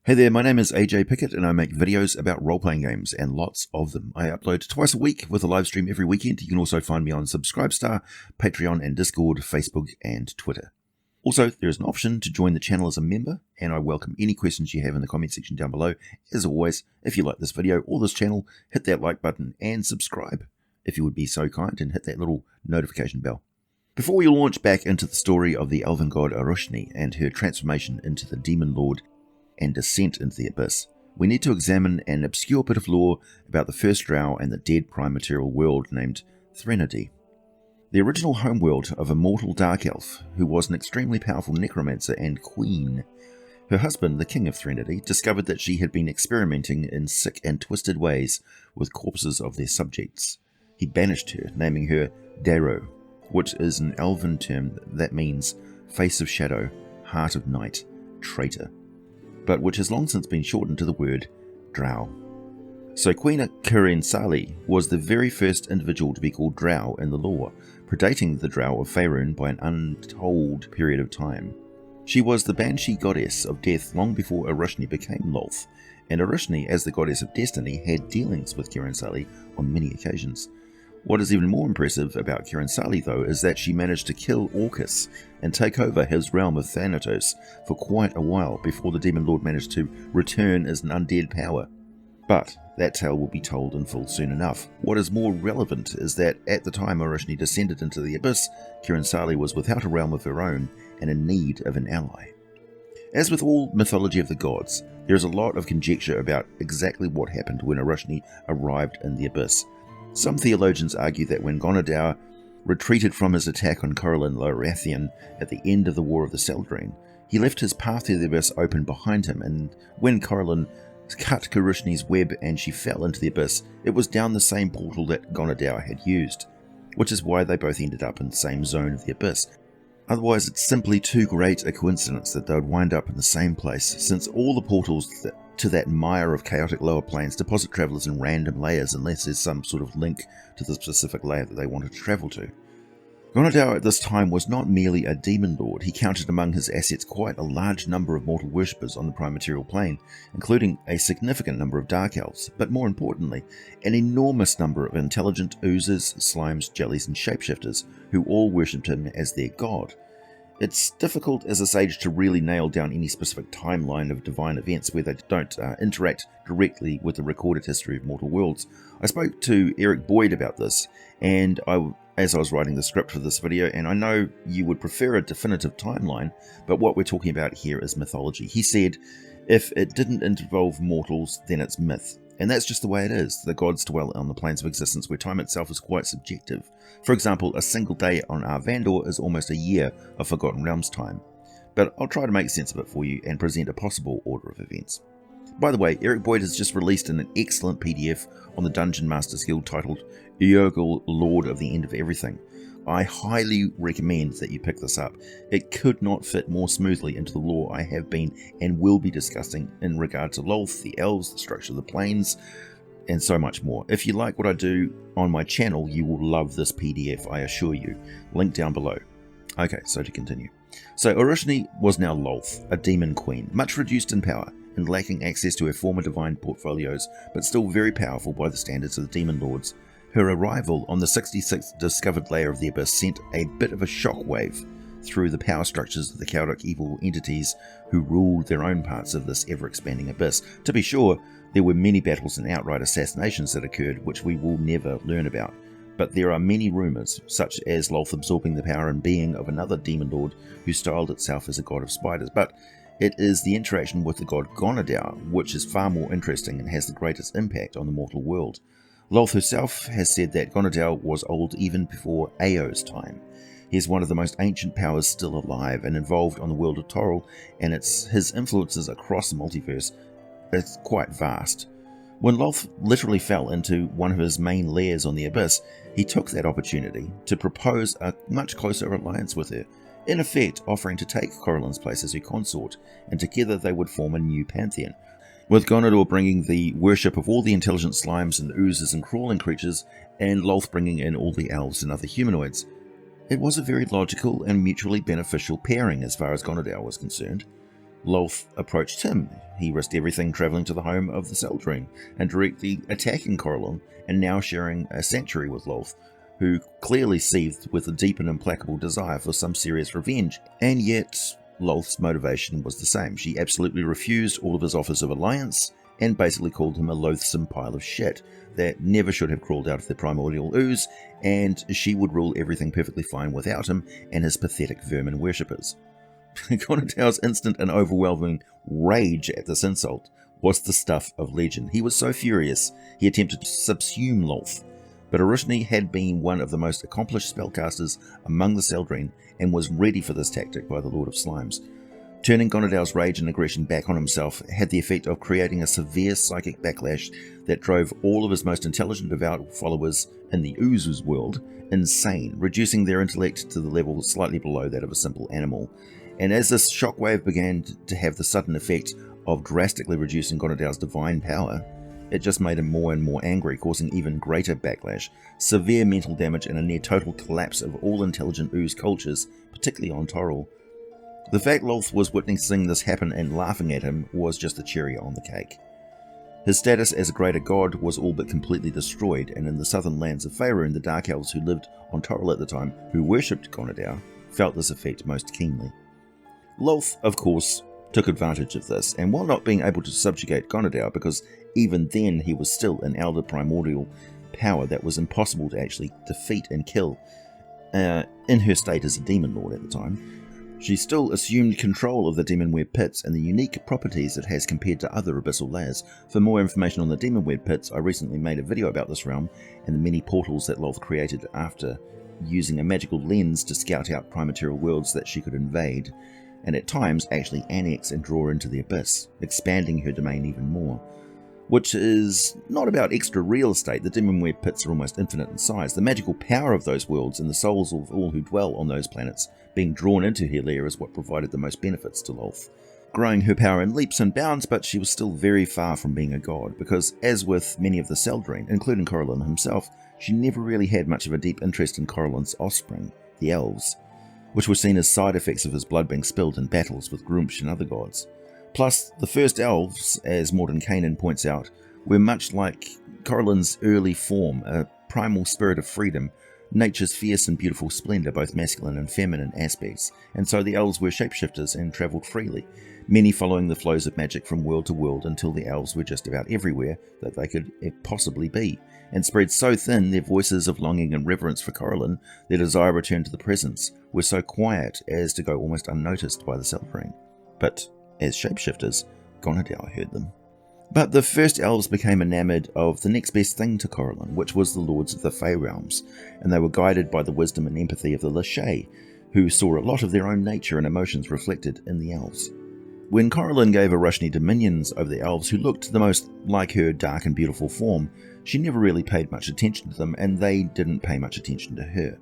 Hey there, my name is AJ Pickett and I make videos about role-playing games, and lots of them. I upload twice a week with a live stream every weekend. You can also find me on Subscribestar, Patreon and Discord, Facebook and Twitter. Also, there is an option to join the channel as a member, and I welcome any questions you have in the comment section down below. As always, if you like this video or this channel, hit that like button and subscribe, if you would be so kind, and hit that little notification bell. Before we launch back into the story of the elven god Erushni and her transformation into the demon lord and descent into the abyss, we need to examine an obscure bit of lore about the first Drow and the dead prime material world named Threnody, the original homeworld of a mortal dark elf who was an extremely powerful necromancer and queen. Her husband, the king of Threnody, discovered that she had been experimenting in sick and twisted ways with corpses of their subjects. He banished her, naming her Darrow, which is an elven term that means face of shadow, heart of night, traitor, but which has long since been shortened to the word Drow. So Queen Kyrinsali was the very first individual to be called Drow in the lore, predating the Drow of faerun by an untold period of time. She was the banshee goddess of death long before Erushni became Lolth, and Erushni, as the goddess of destiny, had dealings with Kyrinsali on many occasions. What is even more impressive about Kyrinsali, though, is that she managed to kill Orcus and take over his realm of Thanatos for quite a while before the Demon Lord managed to return as an undead power. But that tale will be told in full soon enough. What is more relevant is that at the time Erushni descended into the abyss, Kyrinsali was without a realm of her own and in need of an ally. As with all mythology of the gods, there is a lot of conjecture about exactly what happened when Erushni arrived in the abyss. Some theologians argue that when ghaunadaur retreated from his attack on corellon Lorathian at the end of the War of the Seldarine, he left his path to the abyss open behind him, and when corellon cut Erushni's web and she fell into the abyss, it was down the same portal that ghaunadaur had used, which is why they both ended up in the same zone of the abyss. Otherwise, it's simply too great a coincidence that they would wind up in the same place, since all the portals to that mire of chaotic lower planes deposit travellers in random layers unless there's some sort of link to the specific layer that they wanted to travel to. Ghaunadaur at this time was not merely a demon lord. He counted among his assets quite a large number of mortal worshippers on the prime material plane, including a significant number of dark elves, but more importantly, an enormous number of intelligent oozes, slimes, jellies and shapeshifters who all worshipped him as their god. It's difficult as a sage to really nail down any specific timeline of divine events where they don't interact directly with the recorded history of mortal worlds. I spoke to Eric Boyd about this, and as I was writing the script for this video, and I know you would prefer a definitive timeline, but what we're talking about here is mythology. He said, if it didn't involve mortals, then it's myth. And that's just the way it is. The gods dwell on the planes of existence where time itself is quite subjective. For example, a single day on Aravandor is almost a year of Forgotten Realms time. But I'll try to make sense of it for you and present a possible order of events. By the way, Eric Boyd has just released an excellent PDF on the Dungeon Masters Guild titled Eorgul, Lord of the End of Everything. I highly recommend that you pick this up. It could not fit more smoothly into the lore I have been and will be discussing in regard to Lolth, the elves, the structure of the planes, and so much more. If you like what I do on my channel, you will love this PDF, I assure you. Link down below. Okay, so to continue. So Erushni was now Lolth, a demon queen, much reduced in power and lacking access to her former divine portfolios, but still very powerful by the standards of the demon lords. Her arrival on the 66th discovered layer of the abyss sent a bit of a shockwave through the power structures of the chaotic evil entities who ruled their own parts of this ever-expanding abyss. To be sure, there were many battles and outright assassinations that occurred which we will never learn about, but there are many rumours, such as Lolth absorbing the power and being of another demon lord who styled itself as a god of spiders, but it is the interaction with the god ghaunadaur which is far more interesting and has the greatest impact on the mortal world. Lolth herself has said that ghaunadaur was old even before Ao's time. He is one of the most ancient powers still alive and involved on the world of Toril, and his influences across the multiverse is quite vast. When Lolth literally fell into one of his main lairs on the abyss, he took that opportunity to propose a much closer alliance with her, in effect offering to take Corellon's place as her consort, and together they would form a new pantheon, with ghaunadaur bringing the worship of all the intelligent slimes and oozes and crawling creatures, and Lolth bringing in all the elves and other humanoids. It was a very logical and mutually beneficial pairing as far as ghaunadaur was concerned. Lolth approached him. He risked everything travelling to the home of the seldarine and directly attacking Corellon, and now sharing a sanctuary with Lolth, who clearly seethed with a deep and implacable desire for some serious revenge. And yet, Lolth's motivation was the same. She absolutely refused all of his offers of alliance, and basically called him a loathsome pile of shit that never should have crawled out of the primordial ooze, and she would rule everything perfectly fine without him and his pathetic vermin worshippers. Ghaunadaur's instant and overwhelming rage at this insult was the stuff of legend. He was so furious, he attempted to subsume Lolth, but Eilistraee had been one of the most accomplished spellcasters among the seldarine and was ready for this tactic by the Lord of Slimes. Turning Ghaunadaur's rage and aggression back on himself had the effect of creating a severe psychic backlash that drove all of his most intelligent devout followers in the Ooze's world insane, reducing their intellect to the level slightly below that of a simple animal. And as this shockwave began to have the sudden effect of drastically reducing Ghaunadaur's divine power, it just made him more and more angry, causing even greater backlash, severe mental damage, and a near total collapse of all intelligent Ooze cultures, particularly on Toril. The fact Lolth was witnessing this happen and laughing at him was just the cherry on the cake. His status as a greater god was all but completely destroyed, and in the southern lands of Faerun, the Dark Elves who lived on Toril at the time, who worshipped Ghaunadaur, felt this effect most keenly. Lolth, of course, took advantage of this, and while not being able to subjugate Ghaunadaur, because even then he was still an elder primordial power that was impossible to actually defeat and kill, in her state as a demon lord at the time, she still assumed control of the Demonweb pits and the unique properties it has compared to other abyssal layers. For more information on the Demonweb pits, I recently made a video about this realm and the many portals that Lolth created after using a magical lens to scout out primaterial worlds that she could invade, and at times actually annex and draw into the abyss, expanding her domain even more. Which is not about extra real estate. The Demonweb pits are almost infinite in size. The magical power of those worlds and the souls of all who dwell on those planets being drawn into Ilythiir is what provided the most benefits to Lolth, growing her power in leaps and bounds, but she was still very far from being a god, because as with many of the seldarine, including Corellon himself, she never really had much of a deep interest in Corellon's offspring, the Elves, which were seen as side effects of his blood being spilled in battles with Gruumsh and other gods. Plus, the first Elves, as Mordenkainen points out, were much like Corellon's early form, a primal spirit of freedom, nature's fierce and beautiful splendour, both masculine and feminine aspects, and so the Elves were shapeshifters and travelled freely, many following the flows of magic from world to world until the Elves were just about everywhere that they could possibly be, and spread so thin their voices of longing and reverence for Corellon, their desire to return to the presence, were so quiet as to go almost unnoticed by the seldarine. But as shapeshifters, Ghaunadaur heard them. But the first Elves became enamoured of the next best thing to Corellon, which was the Lords of the Faerun, and they were guided by the wisdom and empathy of the leShay, who saw a lot of their own nature and emotions reflected in the Elves. When Corellon gave Eilistraee dominions over the Elves who looked the most like her dark and beautiful form, she never really paid much attention to them, and they didn't pay much attention to her.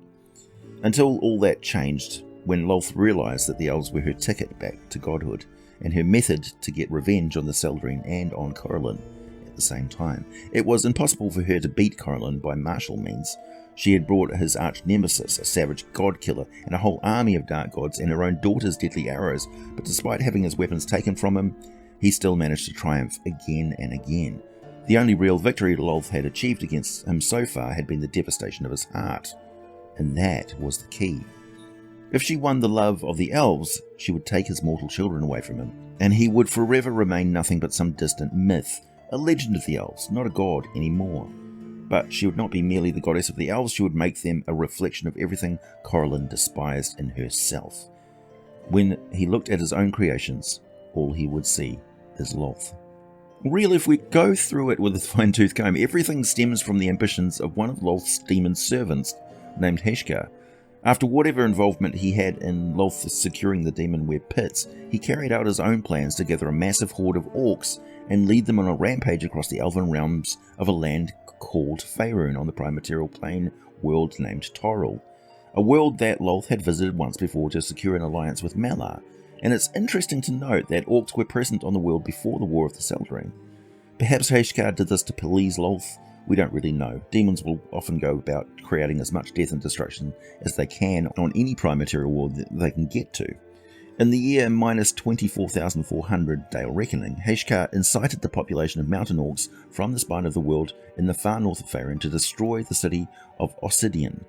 Until all that changed, when Lolth realised that the Elves were her ticket back to godhood, and her method to get revenge on the seldarine and on Corellon at the same time. It was impossible for her to beat Corellon by martial means. She had brought his arch-nemesis, a savage god-killer, and a whole army of dark gods, and her own daughter's deadly arrows, but despite having his weapons taken from him, he still managed to triumph again and again. The only real victory Lolth had achieved against him so far had been the devastation of his heart, and that was the key. If she won the love of the Elves, she would take his mortal children away from him, and he would forever remain nothing but some distant myth, a legend of the Elves, not a god anymore. But she would not be merely the goddess of the Elves, she would make them a reflection of everything Corellon despised in herself. When he looked at his own creations, all he would see is Lolth. Really, if we go through it with a fine-tooth comb, everything stems from the ambitions of one of Lolth's demon servants, named Heshkar. After whatever involvement he had in Lolth securing the Demonweb pits, he carried out his own plans to gather a massive horde of orcs and lead them on a rampage across the elven realms of a land called faerun on the primaterial plane world named Toril, a world that Lolth had visited once before to secure an alliance with Malar. And it's interesting to note that orcs were present on the world before the War of the Seldarine. Perhaps Heshkar did this to please Lolth. We don't really know. Demons will often go about creating as much death and destruction as they can on any primaterial world that they can get to. In the year minus 24,400 Dale Reckoning, Haishkar incited the population of mountain orcs from the spine of the world in the far north of Faerun to destroy the city of Obsidian,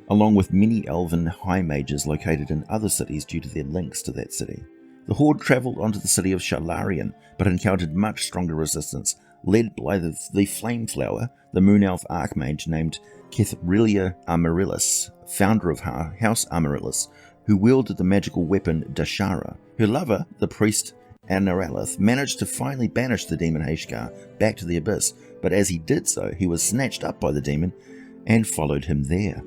along with many elven high mages located in other cities due to their links to that city. The horde travelled onto the city of Golarion, but encountered much stronger resistance, led by the Flameflower, the moon elf archmage named Kithrilia Amaryllis, founder of House Amaryllis, who wielded the magical weapon Dashara. Her lover, the priest Anaralith, managed to finally banish the demon Haishkar back to the abyss, but as he did so, he was snatched up by the demon and followed him there.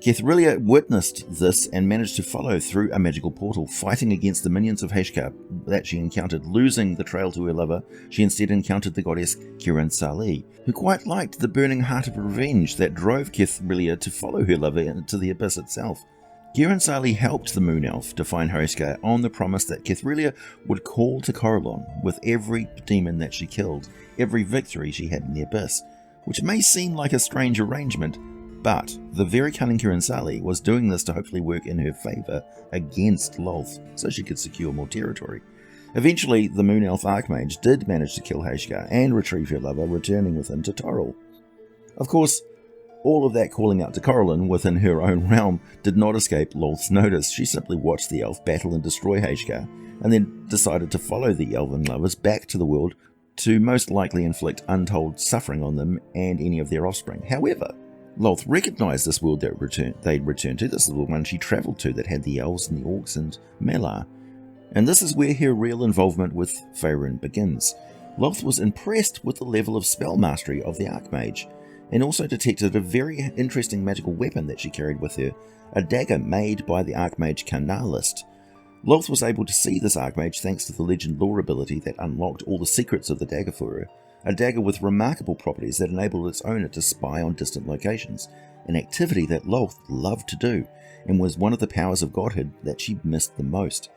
Kithrilia witnessed this and managed to follow through a magical portal, fighting against the minions of Haishkar that she encountered. Losing the trail to her lover, she instead encountered the goddess Krynn, who quite liked the burning heart of revenge that drove Kithrilia to follow her lover into the abyss itself. Krynn helped the moon elf to find Haishkar on the promise that Kithrilia would call to corellon with every demon that she killed, every victory she had in the abyss, which may seem like a strange arrangement, but the very cunning Krynn was doing this to hopefully work in her favour against Lolth, so she could secure more territory. Eventually, the moon elf archmage did manage to kill Haishkar and retrieve her lover, returning with him to Toril. Of course, all of that calling out to corellon within her own realm did not escape Lolth's notice. She simply watched the elf battle and destroy Haishkar, and then decided to follow the elven lovers back to the world to most likely inflict untold suffering on them and any of their offspring. However, Lolth recognised this world that they'd returned to. This is the one she travelled to that had the elves and the orcs and Melar. And this is where her real involvement with faerun begins. Lolth was impressed with the level of spell mastery of the archmage, and also detected a very interesting magical weapon that she carried with her, a dagger made by the archmage Carnalist. Lolth was able to see this archmage thanks to the legend lore ability that unlocked all the secrets of the dagger for her, a dagger with remarkable properties that enabled its owner to spy on distant locations, an activity that Lolth loved to do, and was one of the powers of godhood that she missed the most.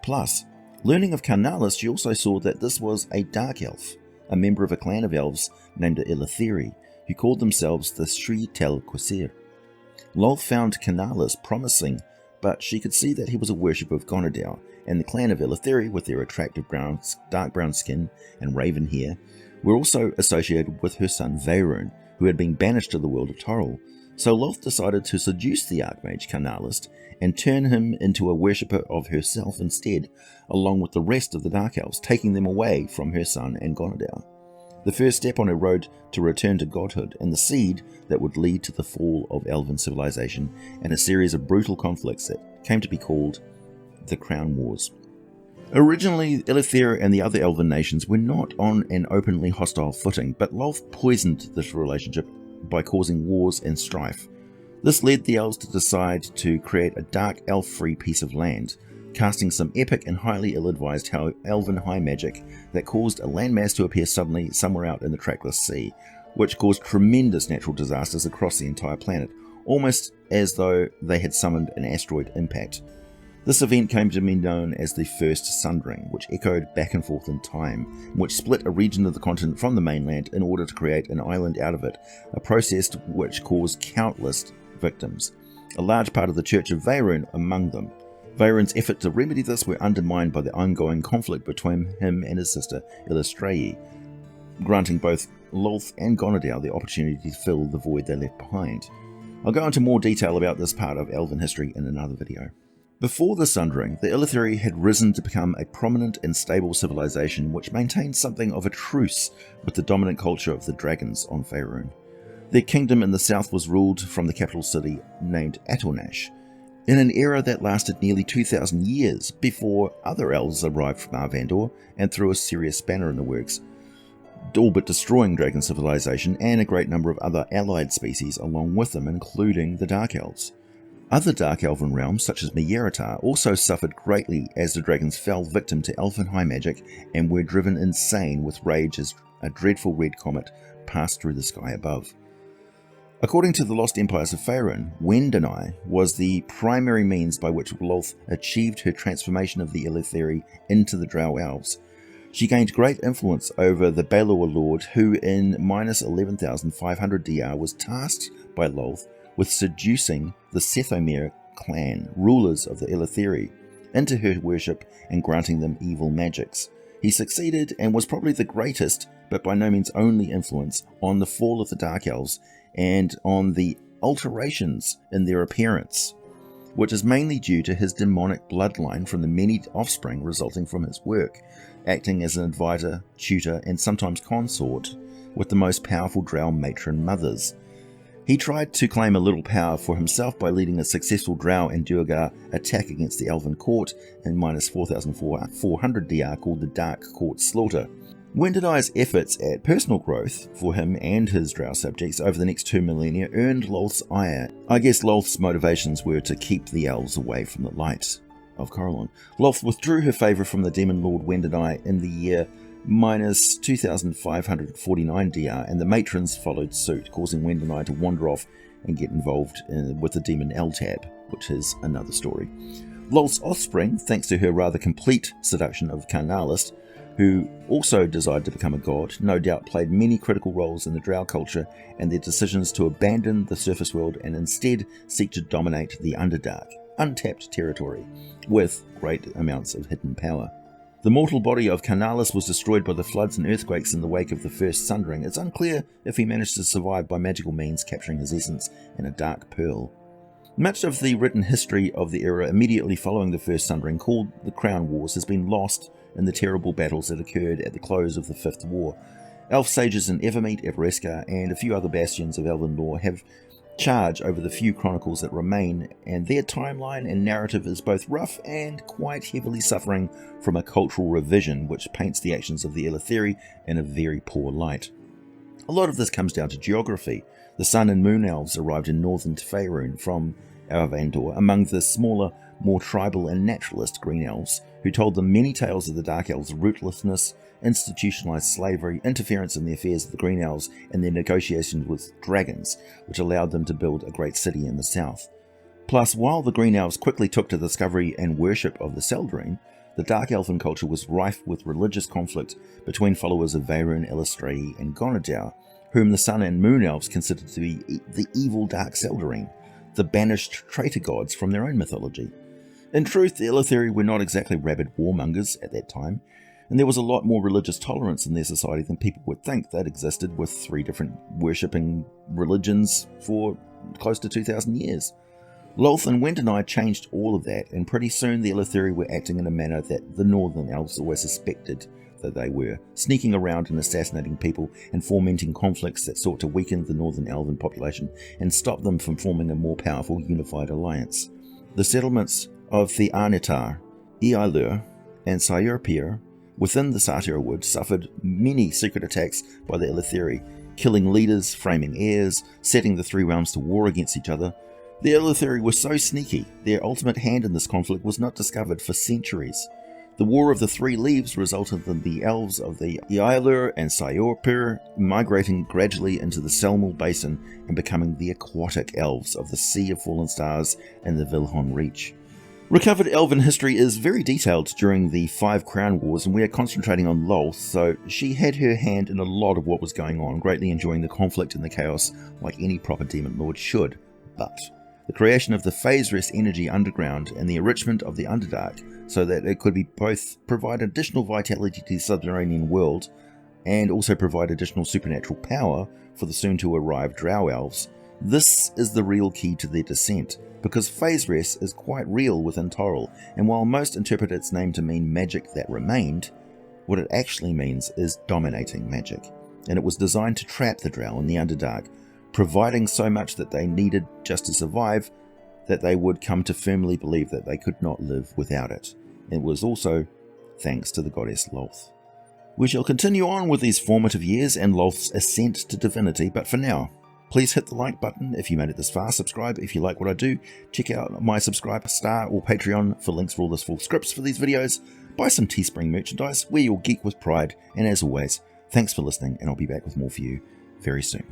Plus, learning of Carnalist, she also saw that this was a dark elf, a member of a clan of elves named the Ilythiiri, who called themselves the Sri Tel Quasir. Lolth found Carnalist promising, but she could see that he was a worshipper of ghaunadaur, and the clan of Ilythiiri, with their attractive dark brown skin and raven hair, were also associated with her son vhaeraun, who had been banished to the world of Toril. So Lolth decided to seduce the archmage Carnalist and turn him into a worshipper of herself instead, along with the rest of the dark elves, taking them away from her son and ghaunadaur. The first step on her road to return to godhood, and the seed that would lead to the fall of elven civilization and a series of brutal conflicts that came to be called the Crown Wars. Originally, Ilythiir and the other elven nations were not on an openly hostile footing, but Lolth poisoned this relationship by causing wars and strife. This led the elves to decide to create a dark elf-free piece of land, casting some epic and highly ill-advised elven high magic that caused a landmass to appear suddenly somewhere out in the trackless sea, which caused tremendous natural disasters across the entire planet, almost as though they had summoned an asteroid impact. This event came to be known as the First Sundering, which echoed back and forth in time, which split a region of the continent from the mainland in order to create an island out of it, a process which caused countless victims, a large part of the Church of vhaeraun among them. Vhaeraun's efforts to remedy this were undermined by the ongoing conflict between him and his sister Eilistraee, granting both Lolth and ghaunadaur the opportunity to fill the void they left behind. I'll go into more detail about this part of elven history in another video. Before the Sundering, the Ilythiiri had risen to become a prominent and stable civilization which maintained something of a truce with the dominant culture of the dragons on Faerun. Their kingdom in the south was ruled from the capital city named Atornash, in an era that lasted nearly 2,000 years before other elves arrived from Aravandor and threw a serious spanner in the works, all but destroying dragon civilization and a great number of other allied species along with them, including the Dark Elves. Other Dark Elven realms, such as mystara, also suffered greatly as the dragons fell victim to elfin high magic and were driven insane with rage as a dreadful red comet passed through the sky above. According to the Lost Empires of Faerun, wendonai was the primary means by which Lolth achieved her transformation of the Ilythiiri into the Drow Elves. She gained great influence over the Balor Lord, who in minus 11,500 DR was tasked by Lolth with seducing the Sethomir clan, rulers of the Ilythiiri. into her worship and granting them evil magics. He succeeded and was probably the greatest, but by no means only influence on the fall of the Dark Elves and on the alterations in their appearance, which is mainly due to his demonic bloodline from the many offspring resulting from his work, acting as an advisor, tutor, and sometimes consort with the most powerful Drow matron mothers. He tried to claim a little power for himself by leading a successful Drow and Duergar attack against the Elven court in minus 4,400 DR called the Dark Court Slaughter. Wendonai's efforts at personal growth for him and his Drow subjects over the next 2 millennia earned Lolth's ire. I guess Lolth's motivations were to keep the Elves away from the light of Corellon. Lolth withdrew her favour from the Demon Lord Wendonai in the year minus 2,549 DR, and the matrons followed suit, causing Wendonai to wander off and get involved with the demon Eltab, which is another story. Lolth's offspring, thanks to her rather complete seduction of Carnalis, who also desired to become a god, no doubt played many critical roles in the Drow culture and their decisions to abandon the surface world and instead seek to dominate the Underdark, untapped territory, with great amounts of hidden power. The mortal body of Carnalis was destroyed by the floods and earthquakes in the wake of the first sundering. It's unclear if he managed to survive by magical means, capturing his essence in a dark pearl. Much of the written history of the era immediately following the first sundering, called the Crown Wars, has been lost in the terrible battles that occurred at the close of the Fifth War. Elf sages in Evermeet, Everesca, and a few other bastions of elven lore have charge over the few chronicles that remain, and their timeline and narrative is both rough and quite heavily suffering from a cultural revision which paints the actions of the Ilythiiri in a very poor light. A lot of this comes down to geography. The Sun and Moon Elves arrived in northern faerun from Aravandor, among the smaller, more tribal and naturalist Green Elves, who told them many tales of the Dark Elves' rootlessness, institutionalized slavery, interference in the affairs of the Green Elves, and their negotiations with dragons, which allowed them to build a great city in the south. Plus, while the Green Elves quickly took to the discovery and worship of the seldarine, the Dark Elven culture was rife with religious conflict between followers of vhaeraun, eilistraee, and ghaunadaur, whom the Sun and Moon Elves considered to be the evil Dark Seldarine, the banished traitor gods from their own mythology. In truth, the Ilythiiri were not exactly rabid warmongers at that time, and there was a lot more religious tolerance in their society than people would think. That existed with 3 different worshipping religions for close to 2,000 years. Lolth and Wendonai changed all of that, and pretty soon the Ilythiiri were acting in a manner that the Northern Elves always suspected that they were, sneaking around and assassinating people and fomenting conflicts that sought to weaken the Northern Elven population and stop them from forming a more powerful unified alliance. The settlements of the Arnetar, Eilithiir, and Saurpir within the Satyr Wood suffered many secret attacks by the Ilythiiri, killing leaders, framing heirs, setting the 3 realms to war against each other. The Ilythiiri were so sneaky, their ultimate hand in this conflict was not discovered for centuries. The War of the 3 Leaves resulted in the elves of the Eilitheir and Saurpir migrating gradually into the Selmal Basin and becoming the aquatic elves of the Sea of Fallen Stars and the Vilhon Reach. Recovered elven history is very detailed during the 5 Crown Wars, and we are concentrating on Lolth, so she had her hand in a lot of what was going on, greatly enjoying the conflict and the chaos like any proper demon lord should. But the creation of the faerzress energy underground and the enrichment of the Underdark so that it could be both provide additional vitality to the subterranean world and also provide additional supernatural power for the soon-to-arrive Drow Elves, this is the real key to their descent, because faerzress is quite real within Toril, and while most interpret its name to mean magic that remained, what it actually means is dominating magic, and it was designed to trap the Drow in the Underdark, providing so much that they needed just to survive that they would come to firmly believe that they could not live without it. It was also thanks to the goddess Lolth. We shall continue on with these formative years and Lolth's ascent to divinity, but for now, please hit the like button if you made it this far, subscribe if you like what I do, check out my subscribe star or Patreon for links for all the full scripts for these videos, buy some Teespring merchandise, wear your geek with pride, and as always, thanks for listening, and I'll be back with more for you very soon.